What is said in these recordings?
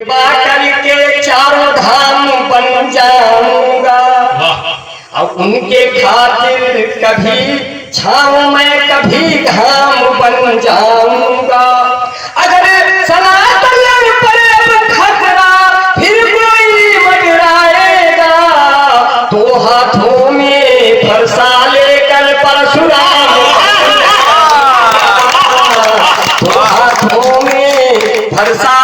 करके चारों धाम बन जाऊंगा और उनके खातिर कभी छाँव में कभी घाम बन जाऊंगा। अगर सनातन पर अब खतरा फिर कोई मंडराएगा तो हाथों में फरसा लेकर परशुराम, तो हाथों में फरसा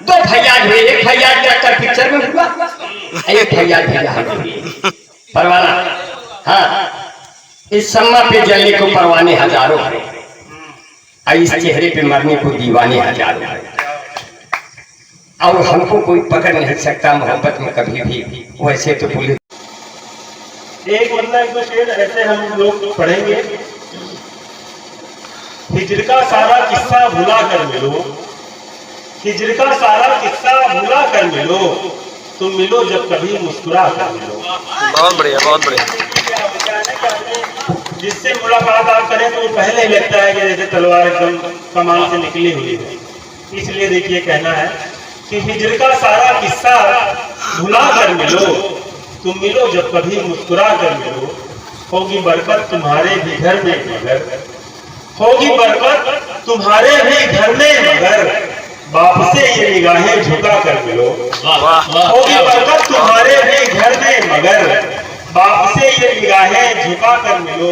दो फैयाद हुए, एक फैयाद ट्रैक्टर पिक्चर में हुआ, एक फैयाद परवाना। हाँ, इस सम्मा पे जलने को परवाने हजारों हैं, इस चेहरे पे मरने को दीवाने हजारों हैं, और हमको कोई पकड़ नहीं सकता मोहब्बत में कभी भी। वैसे तो पुलिस एक मतलब एक शेर ऐसे हम लोग पढ़ेंगे, हिजर का सारा किस्सा भुला कर मिलो, हिजर का सारा किस्सा भुला कर मिलो, तुम मिलो जब कभी मुस्कुरा कर मिलो। बहुत बढ़िया, बहुत बढ़िया। जिससे मुलाकात आप करें तो पहले ही लगता है कि जैसे तलवार एकदम कमान से निकली हुई है। इसलिए देखिए कहना है कि हिजर का सारा किस्सा भुला कर मिलो, तुम मिलो जब कभी मुस्कुरा कर मिलो, होगी बरकत तुम्हारे भी घर में मगर, होगी बरकत तुम्हारे भी घर में मगर, बाप से ये निगाहें झुका कर मिलो। होगी बरकत तुम्हारे भी घर में मगर, बाप से ये निगाहें झुका कर मिलो।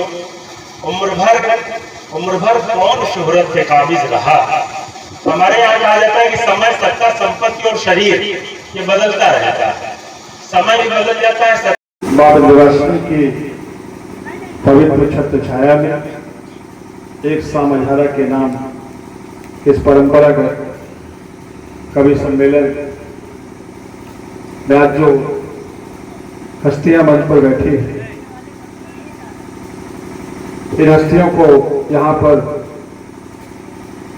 उम्र भर कौन शोहरत के काबिज रहा। हमारे यहाँ कहा जाता है कि समय, सत्ता, संपत्ति और शरीर ये बदलता रहता है, समय भी बदल जाता है। बाबा निवासी की पवित्र छत्र छाया में एक सामझारा के नाम इस परंपरागत कवि सम्मेलन में आज जो हस्तियां मंच पर बैठी हैं, इन हस्तियों को यहाँ पर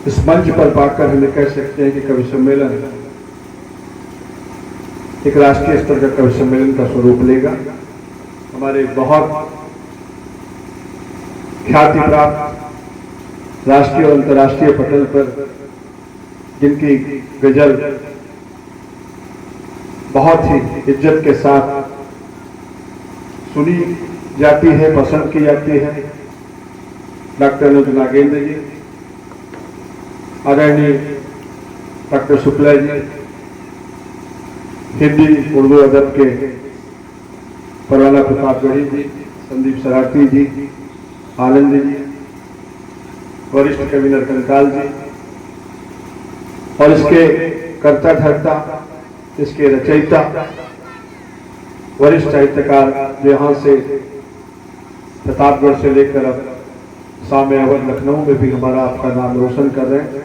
इस मंच पर पाकर हमें कह सकते हैं कि कवि सम्मेलन एक राष्ट्रीय स्तर का कवि सम्मेलन का स्वरूप लेगा। हमारे बहुत ख्याति प्राप्त राष्ट्रीय और अंतर्राष्ट्रीय पटल पर जिनकी गजल बहुत ही इज्जत के साथ सुनी जाती है, पसंद की जाती है, डॉक्टर अनुज नागेंद्र जी, आदरणीय डॉक्टर शुक्ला जी, हिंदी उर्दू अदब के परवाना प्रतापगढ़ी जी, संदीप सराठी जी, आनंद जी, वरिष्ठ कवि नरकंकाल जी, और इसके कर्ता धर्ता, इसके रचयिता, वरिष्ठ साहित्यकार जो यहाँ से प्रतापगढ़ से लेकर अब सामे अवध लखनऊ में भी हमारा आपका नाम रोशन कर रहे हैं,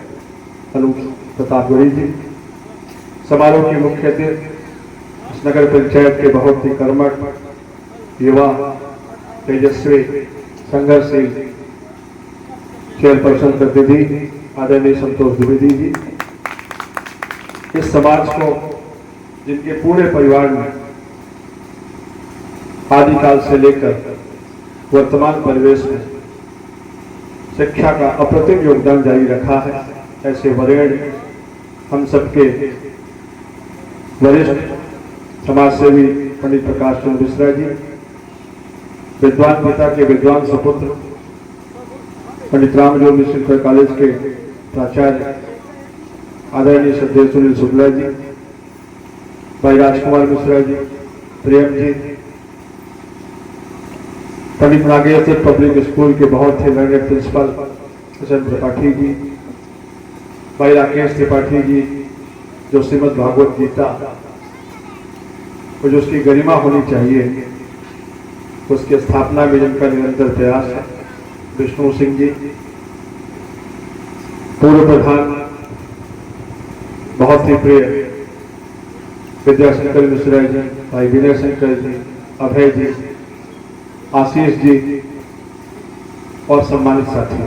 अनुप प्रतापगढ़ी जी। समारोह के मुख्य अतिथि इस नगर पंचायत के बहुत ही कर्मठ, युवा, तेजस्वी, संघर्षशील चेयरपर्सन प्रतिनिधि आदरणीय संतोष द्विवेदी जी। इस समाज को जिनके पूरे परिवार ने आदिकाल से लेकर वर्तमान परिवेश में शिक्षा का अप्रतिम योगदान जारी रखा है, ऐसे वरेण्य हम सबके वरिष्ठ समाजसेवी पंडित प्रकाश चंद्र मिश्रा जी, विद्वान पिता के विद्वान सपुत्र पंडित रामजोग मिश्र कॉलेज के प्राचार्य आदरणीय श्रद्धेय सुनील शुक्ला जी, भाई राजकुमार मिश्रा जी, प्रेम जी, पंडित नागेश्वर पब्लिक स्कूल के बहुत ही लर्नेड प्रिंसिपल किशन त्रिपाठी जी, भाई राकेश त्रिपाठी जी, जो श्रीमद् भागवत गीता और जो उसकी गरिमा होनी चाहिए उसकी स्थापना में जिनका निरंतर प्रयास है, विष्णु सिंह जी, पूर्व प्रधान बहुत ही प्रिय विद्याशंकर मिश्रा जी, भाई विनय शंकर जी, अभय जी, आशीष जी और सम्मानित साथी।